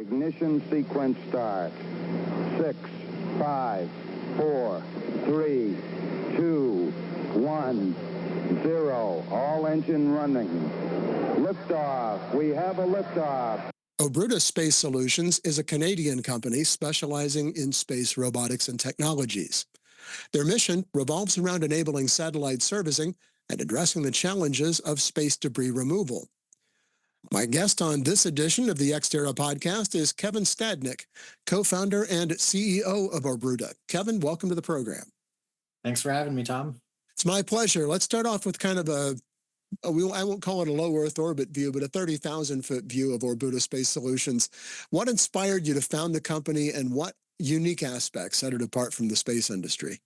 Ignition sequence start. 6, 5, 4, 3, 2, 1, 0. All engine running. Liftoff. We have a liftoff. Obruta Space Solutions is a Canadian company specializing in space robotics and technologies. Their mission revolves around enabling satellite servicing and addressing the challenges of space debris removal. My guest on this edition of the Ex Terra Podcast is Kevin Stadnyk, co-founder and CEO of Obruta. Kevin, welcome to the program. Thanks for having me, Tom. It's my pleasure. Let's start off with kind of I won't call it a low Earth orbit view, but a 30,000-foot view of Obruta Space Solutions. What inspired you to found the company, and what unique aspects set it apart from the space industry?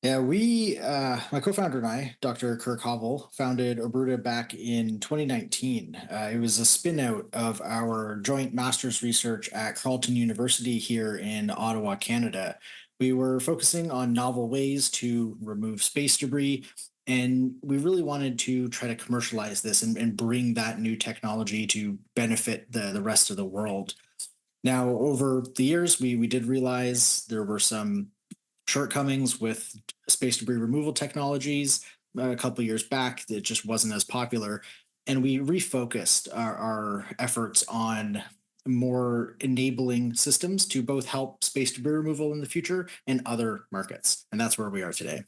Yeah, my co-founder and I, Dr. Kirk Hovell, founded Obruta back in 2019. It was a spin-out of our joint master's research at Carleton University here in Ottawa, Canada. We were focusing on novel ways to remove space debris, and we really wanted to try to commercialize this and bring that new technology to benefit the rest of the world. Now, over the years, we did realize there were some shortcomings with space debris removal technologies. A couple of years back, it just wasn't as popular. And we refocused our efforts on more enabling systems to both help space debris removal in the future and other markets. And that's where we are today.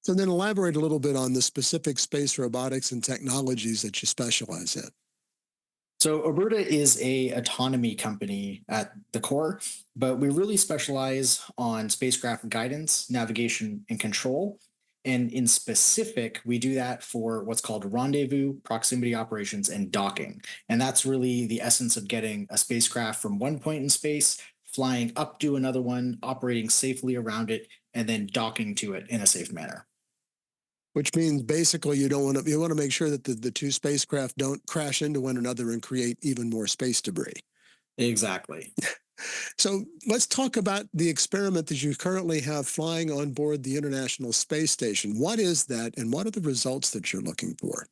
So then elaborate a little bit on the specific space robotics and technologies that you specialize in. So Obruta is a autonomy company at the core, but we really specialize on spacecraft guidance, navigation, and control. And in specific, we do that for what's called rendezvous, proximity operations, and docking. And that's really the essence of getting a spacecraft from one point in space, flying up to another one, operating safely around it, and then docking to it in a safe manner. Which means basically you want to make sure that the two spacecraft don't crash into one another and create even more space debris. Exactly. So let's talk about the experiment that you currently have flying on board the International Space Station. What is that, and what are the results that you're looking for?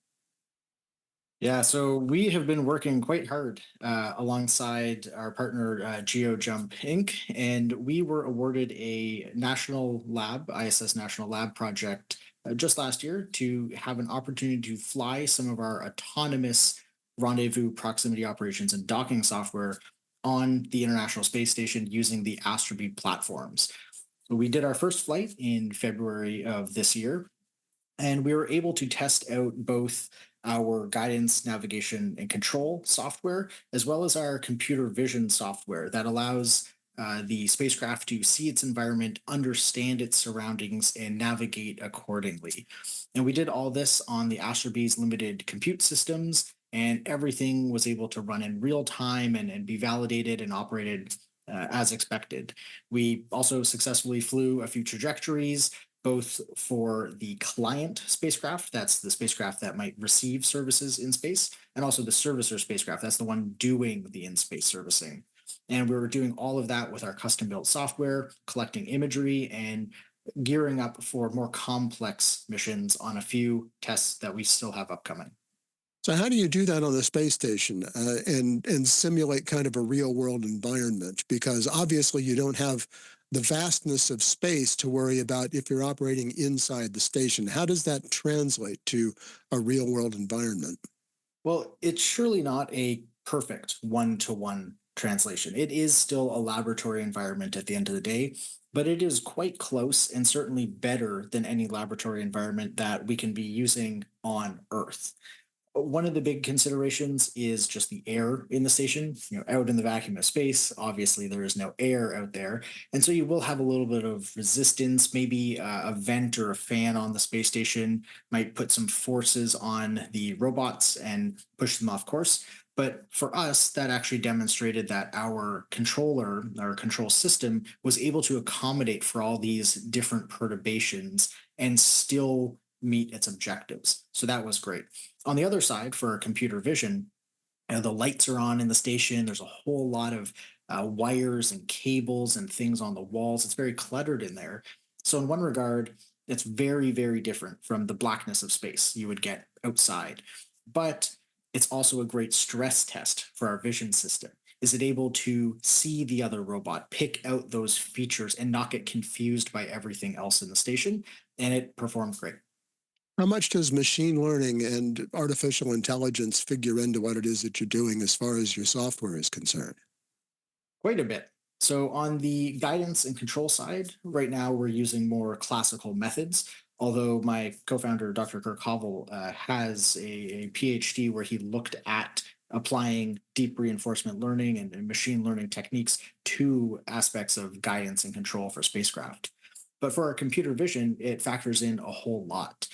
Yeah, so we have been working quite hard alongside our partner GeoJump Inc., and we were awarded a national lab, ISS National Lab project just last year to have an opportunity to fly some of our autonomous rendezvous, proximity operations, and docking software on the International Space Station using the Astrobeam platforms. So we did our first flight in February of this year, and we were able to test out both our guidance, navigation, and control software, as well as our computer vision software that allows the spacecraft to see its environment, understand its surroundings, and navigate accordingly. And we did all this on the Astrobeam's limited compute systems, and everything was able to run in real time and be validated and operated as expected. We also successfully flew a few trajectories, both for the client spacecraft, that's the spacecraft that might receive services in space, and also the servicer spacecraft, that's the one doing the in-space servicing. And we were doing all of that with our custom-built software, collecting imagery, and gearing up for more complex missions on a few tests that we still have upcoming. So how do you do that on the space station and simulate kind of a real-world environment? Because obviously you don't have the vastness of space to worry about if you're operating inside the station. How does that translate to a real-world environment? Well, it's surely not a perfect one-to-one translation. It is still a laboratory environment at the end of the day, but it is quite close and certainly better than any laboratory environment that we can be using on Earth. One of the big considerations is just the air in the station. Out in the vacuum of space, obviously there is no air out there. And so you will have a little bit of resistance. Maybe a vent or a fan on the space station might put some forces on the robots and push them off course. But for us, that actually demonstrated that our controller, our control system, was able to accommodate for all these different perturbations and still meet its objectives. So that was great. On the other side, for computer vision, the lights are on in the station. There's a whole lot of wires and cables and things on the walls. It's very cluttered in there. So in one regard, it's very, very different from the blackness of space you would get outside. But it's also a great stress test for our vision system. is it able to see the other robot, pick out those features, and not get confused by everything else in the station. And it performed great. How much does machine learning and artificial intelligence figure into what it is that you're doing as far as your software is concerned? Quite a bit. So, on the guidance and control side, right now we're using more classical methods. Although my co founder, Dr. Kirk Hovel, has a PhD where he looked at applying deep reinforcement learning and machine learning techniques to aspects of guidance and control for spacecraft. But for our computer vision, it factors in a whole lot.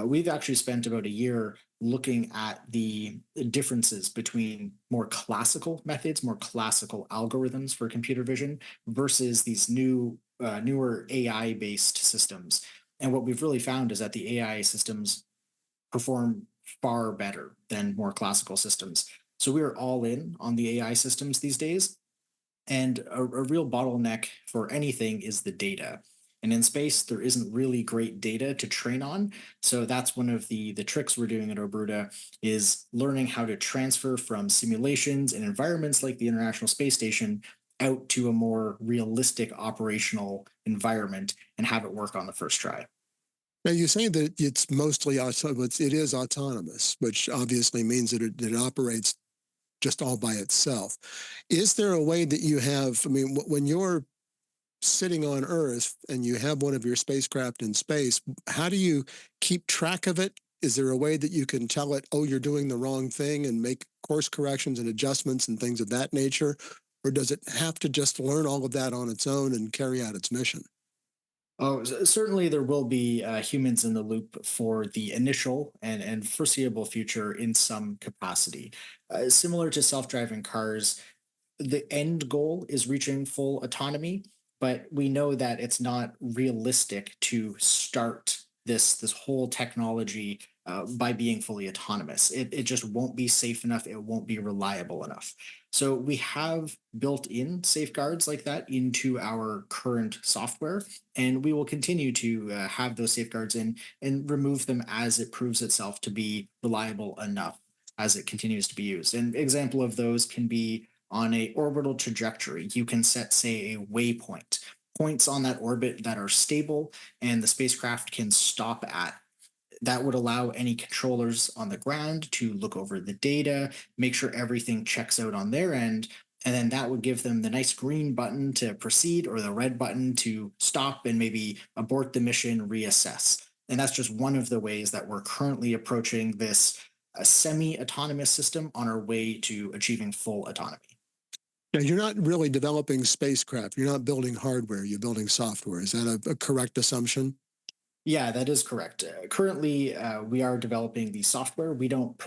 We've actually spent about a year looking at the differences between more classical methods, more classical algorithms for computer vision versus these newer AI based systems. And what we've really found is that the AI systems perform far better than more classical systems. So we are all in on the AI systems these days. And a real bottleneck for anything is the data. And in space, there isn't really great data to train on. So that's one of the tricks we're doing at Obruta is learning how to transfer from simulations and environments like the International Space Station out to a more realistic operational environment and have it work on the first try. Now, you say that it's mostly it is autonomous, which obviously means that it operates just all by itself. Is there a way that you have, I mean, when you're sitting on Earth and you have one of your spacecraft in space, how do you keep track of it? Is there a way that you can tell it, oh, you're doing the wrong thing and make course corrections and adjustments and things of that nature? Or does it have to just learn all of that on its own and carry out its mission? Oh, certainly there will be humans in the loop for the initial and foreseeable future in some capacity. Similar to self driving cars, the end goal is reaching full autonomy, but we know that it's not realistic to start this whole technology by being fully autonomous. It just won't be safe enough. It won't be reliable enough. So we have built in safeguards like that into our current software, and we will continue to have those safeguards in and remove them as it proves itself to be reliable enough as it continues to be used. An example of those can be on a orbital trajectory. You can set, say, a waypoint, points on that orbit that are stable and the spacecraft can stop at. That would allow any controllers on the ground to look over the data, make sure everything checks out on their end, and then that would give them the nice green button to proceed or the red button to stop and maybe abort the mission, reassess. And that's just one of the ways that we're currently approaching this semi-autonomous system on our way to achieving full autonomy. Now, you're not really developing spacecraft. You're not building hardware. You're building software. Is that a correct assumption? Yeah, that is correct. Currently, we are developing the software. We don't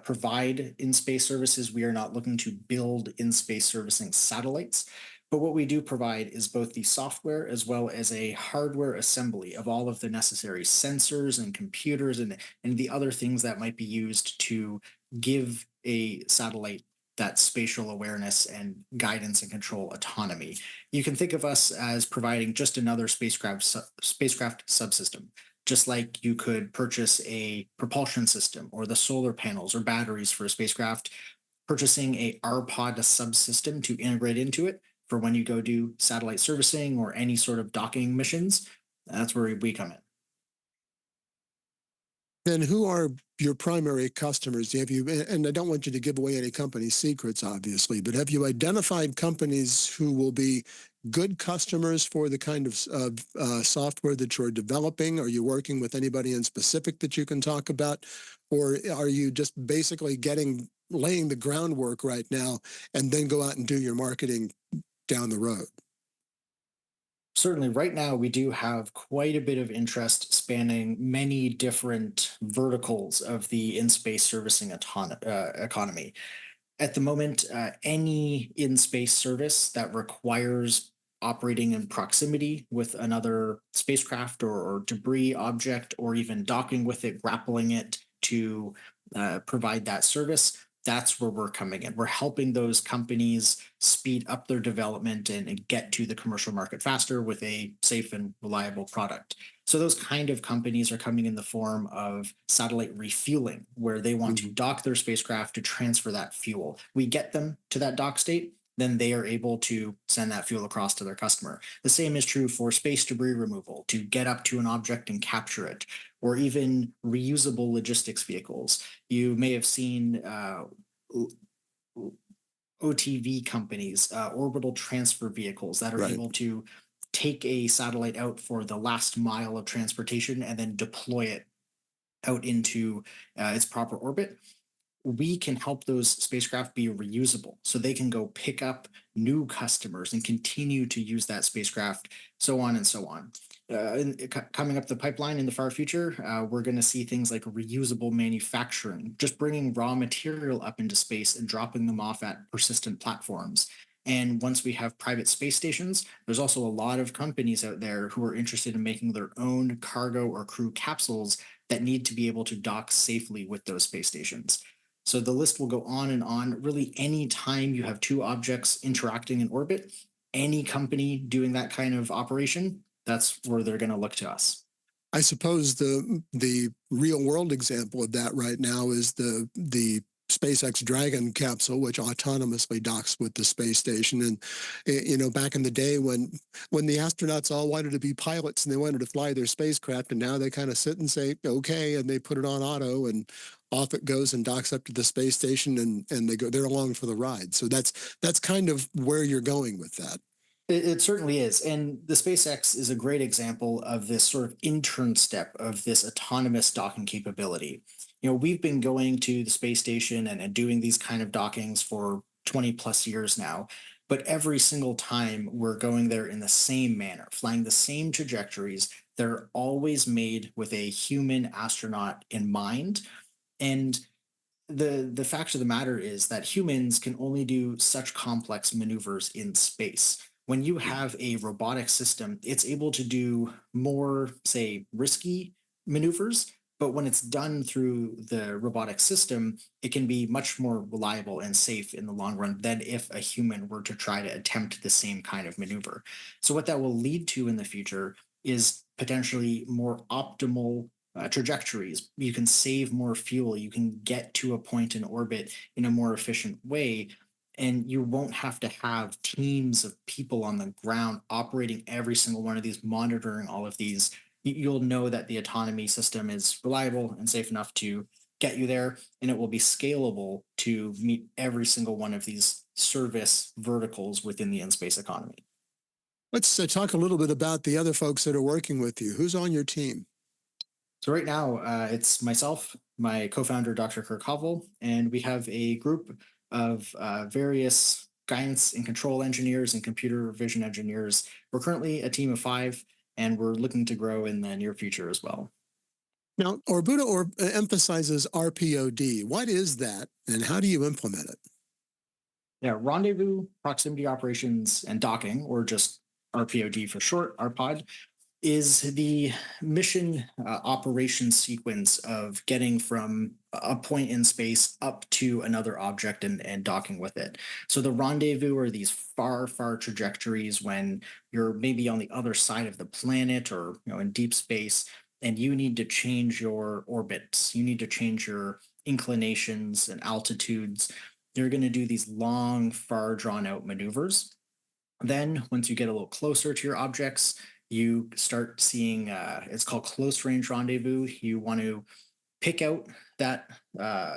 provide in space services. We are not looking to build in space servicing satellites. But what we do provide is both the software as well as a hardware assembly of all of the necessary sensors and computers and the other things that might be used to give a satellite that spatial awareness and guidance and control autonomy. You can think of us as providing just another spacecraft subsystem, just like you could purchase a propulsion system or the solar panels or batteries for a spacecraft, purchasing a RPOD subsystem to integrate into it for when you go do satellite servicing or any sort of docking missions. That's where we come in. Then who are your primary customers? Have you, and I don't want you to give away any company secrets, obviously, but have you identified companies who will be good customers for the kind of software that you're developing? Are you working with anybody in specific that you can talk about? Or are you just basically laying the groundwork right now and then go out and do your marketing down the road? Certainly, right now we do have quite a bit of interest spanning many different verticals of the in space servicing economy. At the moment, any in space service that requires operating in proximity with another spacecraft or debris object, or even docking with it, grappling it to provide that service, that's where we're coming in. We're helping those companies speed up their development and get to the commercial market faster with a safe and reliable product. So those kind of companies are coming in the form of satellite refueling, where they want to Mhm. dock their spacecraft to transfer that fuel. We get them to that dock state, then they are able to send that fuel across to their customer. The same is true for space debris removal, to get up to an object and capture it, or even reusable logistics vehicles. You may have seen OTV companies, orbital transfer vehicles that are Right. able to take a satellite out for the last mile of transportation and then deploy it out into its proper orbit. We can help those spacecraft be reusable so they can go pick up new customers and continue to use that spacecraft, so on and so on. Coming up the pipeline in the far future, we're going to see things like reusable manufacturing, just bringing raw material up into space and dropping them off at persistent platforms. And once we have private space stations, there's also a lot of companies out there who are interested in making their own cargo or crew capsules that need to be able to dock safely with those space stations. So the list will go on and on. Really, any time you have two objects interacting in orbit, any company doing that kind of operation, that's where they're going to look to us. I suppose the real world example of that right now is the SpaceX Dragon capsule, which autonomously docks with the space station. And back in the day when the astronauts all wanted to be pilots and they wanted to fly their spacecraft, and now they kind of sit and say, okay, and they put it on auto and off it goes and docks up to the space station, and they're along for the ride. So that's kind of where you're going with that. It certainly is. And the SpaceX is a great example of this sort of intern step of this autonomous docking capability. We've been going to the space station and doing these kind of dockings for 20 plus years now. But every single time we're going there in the same manner, flying the same trajectories, they're always made with a human astronaut in mind. And the fact of the matter is that humans can only do such complex maneuvers in space. When you have a robotic system, it's able to do more, say, risky maneuvers, but when it's done through the robotic system, it can be much more reliable and safe in the long run than if a human were to try to attempt the same kind of maneuver. So what that will lead to in the future is potentially more optimal trajectories. You can save more fuel. You can get to a point in orbit in a more efficient way. And you won't have to have teams of people on the ground operating every single one of these, monitoring all of these. You'll know that the autonomy system is reliable and safe enough to get you there, and it will be scalable to meet every single one of these service verticals within the in-space economy. Let's talk a little bit about the other folks that are working with you. Who's on your team? So right now, it's myself, my co-founder, Dr. Kirk Hovell, and we have a group of various guidance and control engineers and computer vision engineers. We're currently a team of 5, and we're looking to grow in the near future as well. Now, Orbuta emphasizes RPOD. What is that, and how do you implement it? Yeah, rendezvous, proximity operations, and docking, or just RPOD for short, RPOD, is the mission operations sequence of getting from a point in space up to another object and docking with it. So the rendezvous are these far, far trajectories when you're maybe on the other side of the planet or in deep space, and you need to change your orbits. You need to change your inclinations and altitudes. You're going to do these long, far drawn out maneuvers. Then, once you get a little closer to your objects, you start seeing it's called close range rendezvous. You want to pick out that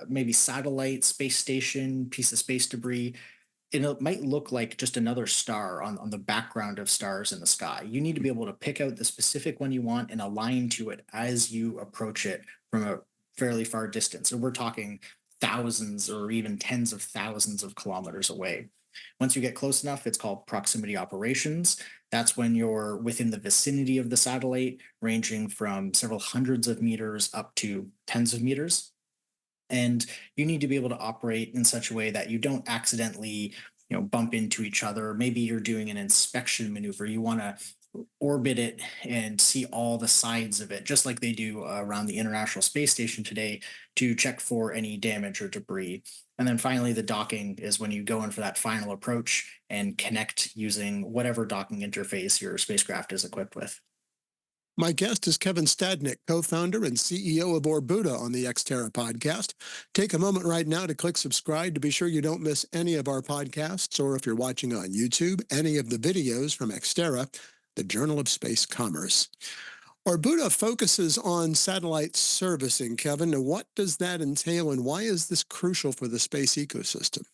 maybe satellite, space station, piece of space debris. It might look like just another star on the background of stars in the sky. You need to be able to pick out the specific one you want and align to it as you approach it from a fairly far distance. So we're talking thousands or even tens of thousands of kilometers away. Once you get close enough, it's called proximity operations. That's when you're within the vicinity of the satellite, ranging from several hundreds of meters up to tens of meters. And you need to be able to operate in such a way that you don't accidentally bump into each other. Maybe you're doing an inspection maneuver. You want to orbit it and see all the sides of it, just like they do around the International Space Station today, to check for any damage or debris. And then finally, the docking is when you go in for that final approach and connect using whatever docking interface your spacecraft is equipped with. My guest is Kevin Stadnyk, co-founder and CEO of Obruta on the Ex Terra Podcast. Take a moment right now to click subscribe to be sure you don't miss any of our podcasts, or if you're watching on YouTube, any of the videos from Ex Terra, the Journal of Space Commerce. Obruta focuses on satellite servicing. Kevin, now what does that entail, and why is this crucial for the space ecosystem?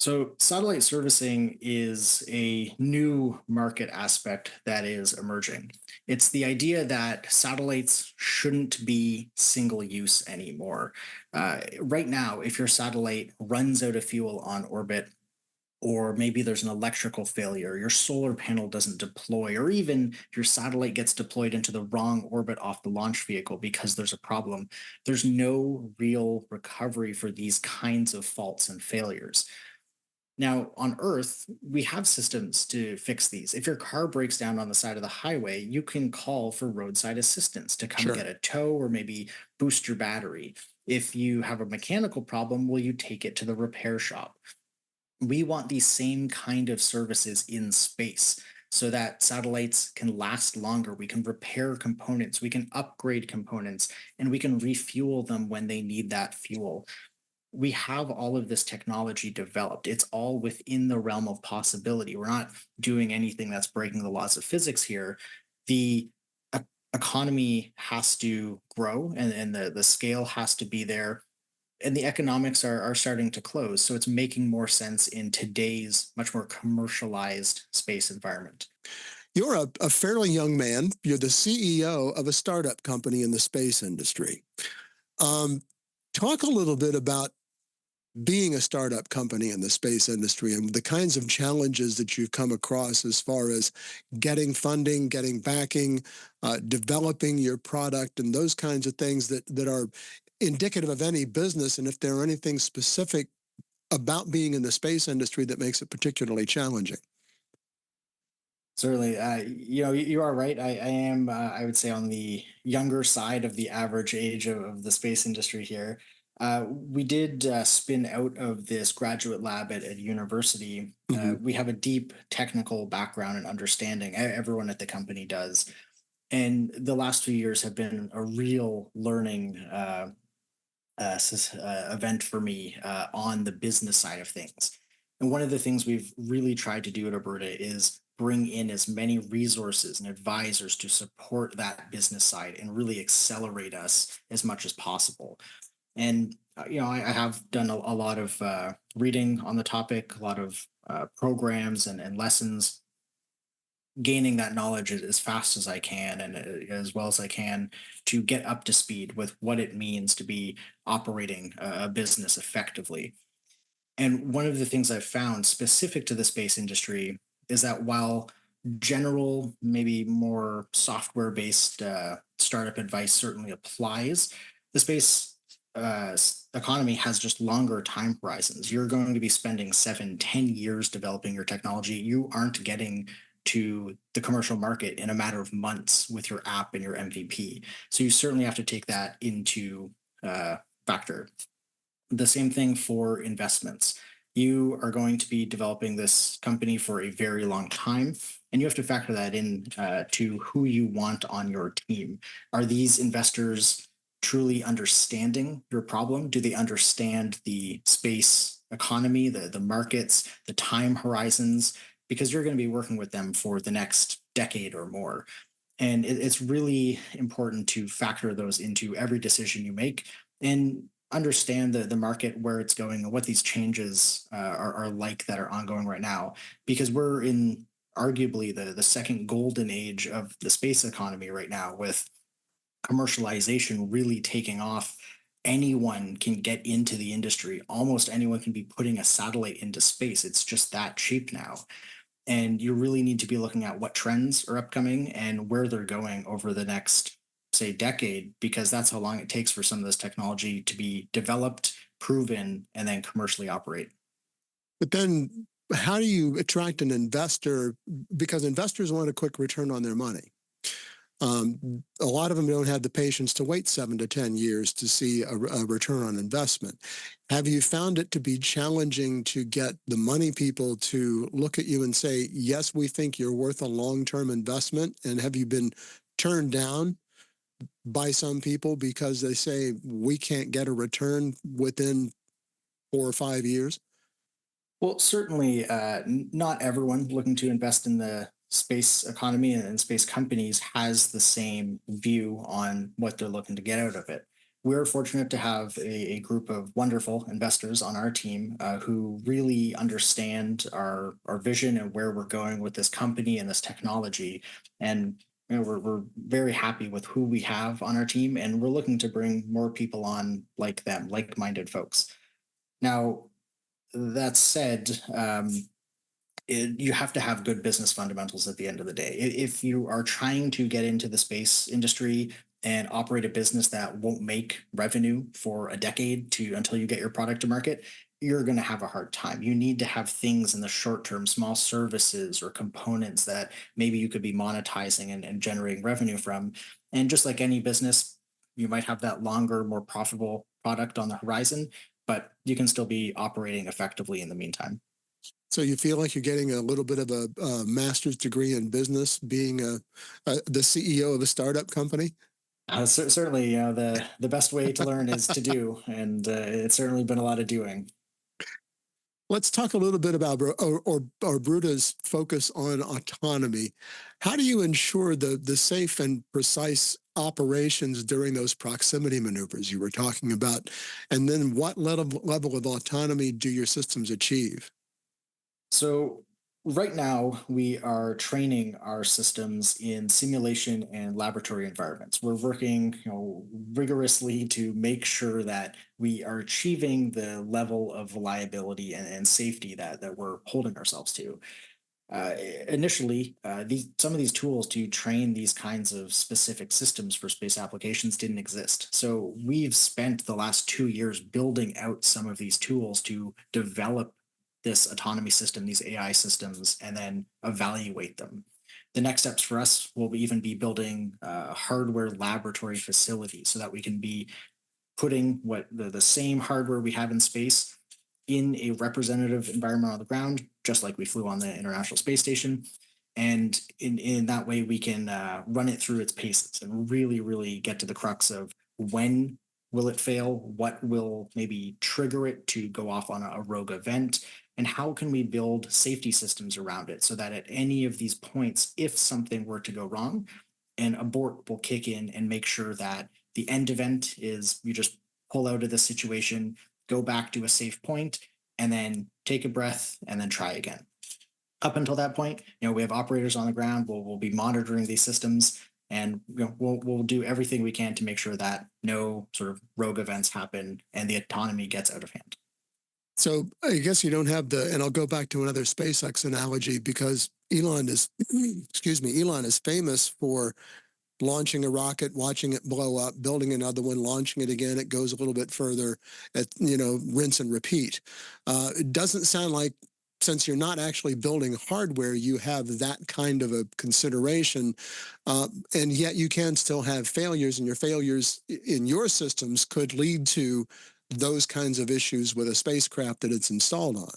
So, satellite servicing is a new market aspect that is emerging. It's the idea that satellites shouldn't be single use anymore. Right now, if your satellite runs out of fuel on orbit, or maybe there's an electrical failure, your solar panel doesn't deploy, or even your satellite gets deployed into the wrong orbit off the launch vehicle because there's a problem, there's no real recovery for these kinds of faults and failures. Now, on Earth, we have systems to fix these. If your car breaks down on the side of the highway, you can call for roadside assistance to come Sure. get a tow or maybe boost your battery. If you have a mechanical problem, will you take it to the repair shop? We want these same kind of services in space so that satellites can last longer. We can repair components, we can upgrade components, and we can refuel them when they need that fuel. We have all of this technology developed. It's all within the realm of possibility. We're not doing anything that's breaking the laws of physics here. The economy has to grow, and the scale has to be there. And the economics are starting to close. So it's making more sense in today's much more commercialized space environment. You're a fairly young man. You're the CEO of a startup company in the space industry. Um, Talk a little bit about being a startup company in the space industry and the kinds of challenges that you've come across as far as getting funding, getting backing, developing your product, and those kinds of things that are indicative of any business, and if there are anything specific about being in the space industry that makes it particularly challenging. Certainly, you are right. I am, I would say, on the younger side of the average age of the space industry here. We did spin out of this graduate lab at university. Mhm. We have a deep technical background and understanding. Everyone at the company does. And the last 2 years have been a real learning event for me on the business side of things. And one of the things we've really tried to do at Alberta is bring in as many resources and advisors to support that business side and really accelerate us as much as possible. And I have done a lot of reading on the topic, a lot of programs and lessons, gaining that knowledge as fast as I can and as well as I can to get up to speed with what it means to be operating a business effectively. And one of the things I've found specific to the space industry is that while general, maybe more software based startup advice certainly applies, the space economy has just longer time horizons. You're going to be spending 7, 10 years developing your technology. You aren't getting to the commercial market in a matter of months with your app and your MVP. So you certainly have to take that into factor. The same thing for investments. You are going to be developing this company for a very long time, and you have to factor that in to who you want on your team. Are these investors truly understanding your problem? Do they understand the space economy, the markets, the time horizons? Because you're going to be working with them for the next decade or more. And it's really important to factor those into every decision you make and understand the market, where it's going, and what these changes are like that are ongoing right now. Because we're in arguably the second golden age of the space economy right now, with commercialization really taking off. Anyone can get into the industry. Almost anyone can be putting a satellite into space. It's just that cheap now. And you really need to be looking at what trends are upcoming and where they're going over the next, say, decade, because that's how long it takes for some of this technology to be developed, proven, and then commercially operate. But then how do you attract an investor? Because investors want a quick return on their money. A lot of them don't have the patience to wait 7 to 10 years to see a return on investment. Have you found it to be challenging to get the money people to look at you and say, yes, we think you're worth a long-term investment? And have you been turned down by some people because they say we can't get a return within 4 or 5 years? Well, certainly, not everyone looking to invest in the space economy and space companies has the same view on what they're looking to get out of it. We're fortunate to have a group of wonderful investors on our team who really understand our vision and where we're going with this company and this technology. And we're very happy with who we have on our team, and we're looking to bring more people on like them, like-minded folks. Now, that said, you have to have good business fundamentals at the end of the day. If you are trying to get into the space industry and operate a business that won't make revenue for a decade to until you get your product to market, you're going to have a hard time. You need to have things in the short term, small services or components that maybe you could be monetizing and generating revenue from. And just like any business, you might have that longer, more profitable product on the horizon, but you can still be operating effectively in the meantime. So you feel like you're getting a little bit of a master's degree in business, being the CEO of a startup company? Certainly, the best way to learn is to do, and it's certainly been a lot of doing. Let's talk a little bit about Obruta's focus on autonomy. How do you ensure the safe and precise operations during those proximity maneuvers you were talking about? And then what level of autonomy do your systems achieve? So right now, we are training our systems in simulation and laboratory environments. We're working, rigorously to make sure that we are achieving the level of reliability and safety that we're holding ourselves to. Uh, Initially, some of these tools to train these kinds of specific systems for space applications didn't exist. So we've spent the last 2 years building out some of these tools to develop this autonomy system, these AI systems, and then evaluate them. The next steps for us will even be building hardware laboratory facilities so that we can be putting what the same hardware we have in space in a representative environment on the ground, just like we flew on the International Space Station. And in that way, we can run it through its paces and really, really get to the crux of when will it fail, what will maybe trigger it to go off on a rogue event, and how can we build safety systems around it so that at any of these points, if something were to go wrong, an abort will kick in and make sure that the end event is you just pull out of the situation, go back to a safe point, and then take a breath and then try again. Up until that point, we have operators on the ground. We'll be monitoring these systems, and we'll do everything we can to make sure that no sort of rogue events happen and the autonomy gets out of hand. So I guess you don't have and I'll go back to another SpaceX analogy because Elon is, excuse me, Elon is famous for launching a rocket, watching it blow up, building another one, launching it again. It goes a little bit further, rinse and repeat. It doesn't sound like, since you're not actually building hardware, you have that kind of a consideration, and yet you can still have failures, and your failures in your systems could lead to those kinds of issues with a spacecraft that it's installed on.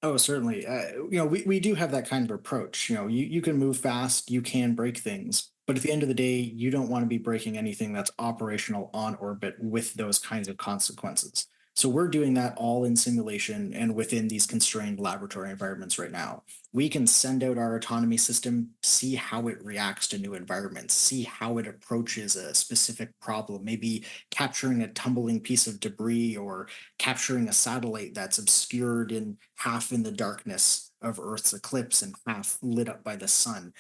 Oh, certainly. We do have that kind of approach. You can move fast, you can break things, but at the end of the day, you don't want to be breaking anything that's operational on orbit with those kinds of consequences. So we're doing that all in simulation and within these constrained laboratory environments right now. We can send out our autonomy system, see how it reacts to new environments, see how it approaches a specific problem, maybe capturing a tumbling piece of debris or capturing a satellite that's obscured in half in the darkness of Earth's eclipse and half lit up by the sun.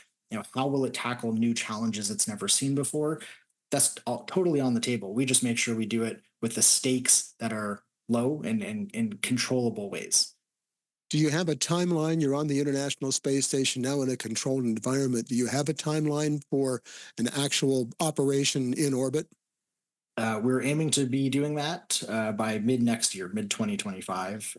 How will it tackle new challenges it's never seen before? That's all totally on the table. We just make sure we do it with the stakes that are low and in controllable ways. Do you have a timeline? You're on the International Space Station now in a controlled environment. Do you have a timeline for an actual operation in orbit? We're aiming to be doing that by mid next year, mid 2025.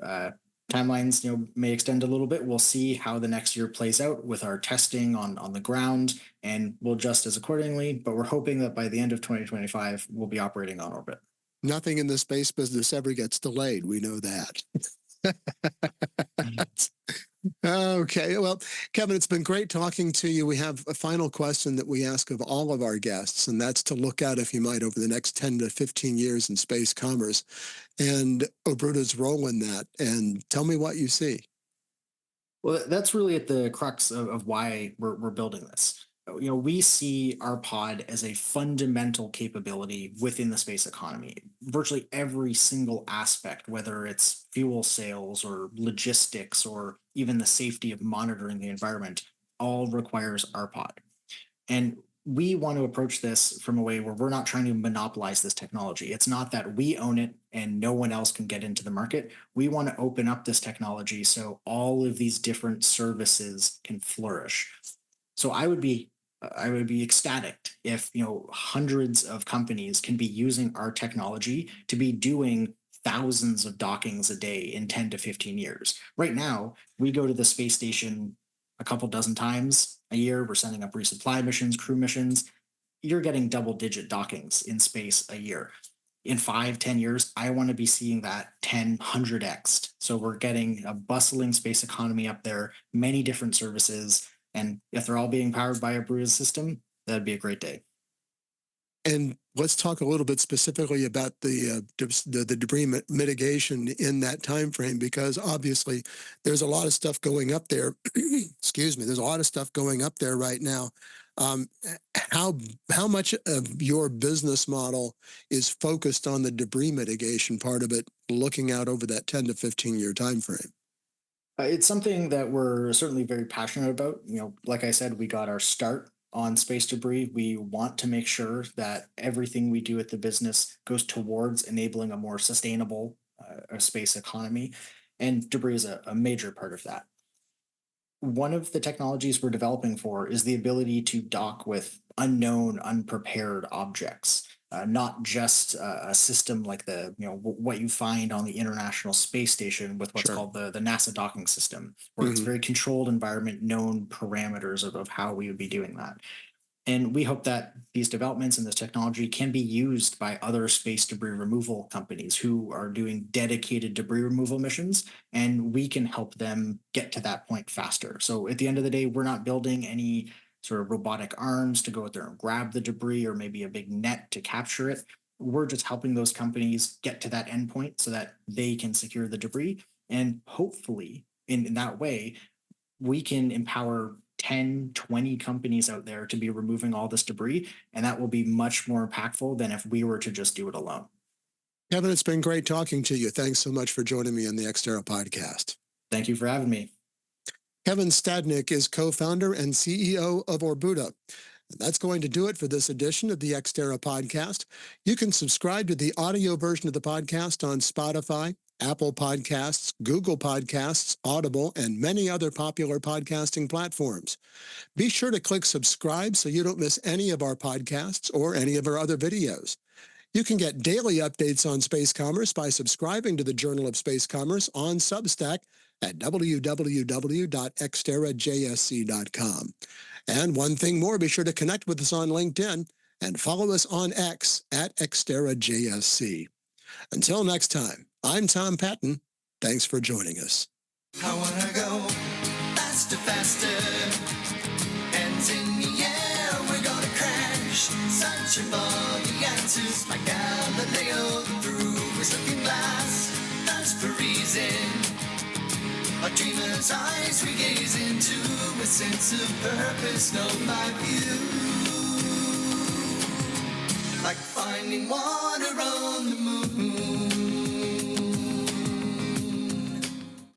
Timelines, may extend a little bit. We'll see how the next year plays out with our testing on the ground, and we'll adjust as accordingly. But we're hoping that by the end of 2025, we'll be operating on orbit. Nothing in the space business ever gets delayed. We know that. Okay. Well, Kevin, it's been great talking to you. We have a final question that we ask of all of our guests, and that's to look out, if you might, over the next 10 to 15 years in space commerce and Obruta's role in that. And tell me what you see. Well, that's really at the crux of why we're building this. We see our pod as a fundamental capability within the space economy. Virtually every single aspect, whether it's fuel sales or logistics or even the safety of monitoring the environment, all requires our pod. And we want to approach this from a way where we're not trying to monopolize this technology. It's not that we own it and no one else can get into the market. We want to open up this technology so all of these different services can flourish. So I would be ecstatic if hundreds of companies can be using our technology to be doing thousands of dockings a day in 10 to 15 years. Right now, we go to the space station a couple dozen times a year. We're sending up resupply missions, crew missions. You're getting double-digit dockings in space a year. In 5-10 years, I want to be seeing that 100x. So we're getting a bustling space economy up there, many different services. And if they're all being powered by a Obruta system, that'd be a great day. And let's talk a little bit specifically about the debris mitigation in that time frame, because obviously there's a lot of stuff going up there. Excuse me. There's a lot of stuff going up there right now. How much of your business model is focused on the debris mitigation part of it, looking out over that 10 to 15 year time frame? It's something that we're certainly very passionate about. Like I said, we got our start on space debris. We want to make sure that everything we do at the business goes towards enabling a more sustainable space economy. And debris is a major part of that. One of the technologies we're developing for is the ability to dock with unknown, unprepared objects. Not just a system like what you find on the International Space Station with what's called the NASA docking system, where it's a very controlled environment, known parameters of how we would be doing that. And we hope that these developments and this technology can be used by other space debris removal companies who are doing dedicated debris removal missions, and we can help them get to that point faster. So at the end of the day, we're not building any sort of robotic arms to go out there and grab the debris or maybe a big net to capture it. We're just helping those companies get to that endpoint so that they can secure the debris. And hopefully in that way, we can empower 10, 20 companies out there to be removing all this debris. And that will be much more impactful than if we were to just do it alone. Kevin, it's been great talking to you. Thanks so much for joining me on the Ex Terra Podcast. Thank you for having me. Kevin Stadnyk is co-founder and CEO of Obruta. That's going to do it for this edition of the Ex Terra Podcast. You can subscribe to the audio version of the podcast on Spotify, Apple Podcasts, Google Podcasts, Audible, and many other popular podcasting platforms. Be sure to click subscribe so you don't miss any of our podcasts or any of our other videos. You can get daily updates on space commerce by subscribing to the Journal of Space Commerce on Substack at www.exterrajsc.com. And one thing more, be sure to connect with us on LinkedIn and follow us on X at ExTerraJSC. Until next time, I'm Tom Patton. Thanks for joining us. I wanna go faster, faster. Hands in the air, we're gonna crash. Searching for the answers like Galileo through his looking glass. Thirst for reason. A dreamer's eyes we gaze into a sense of purpose known by few. Like finding water on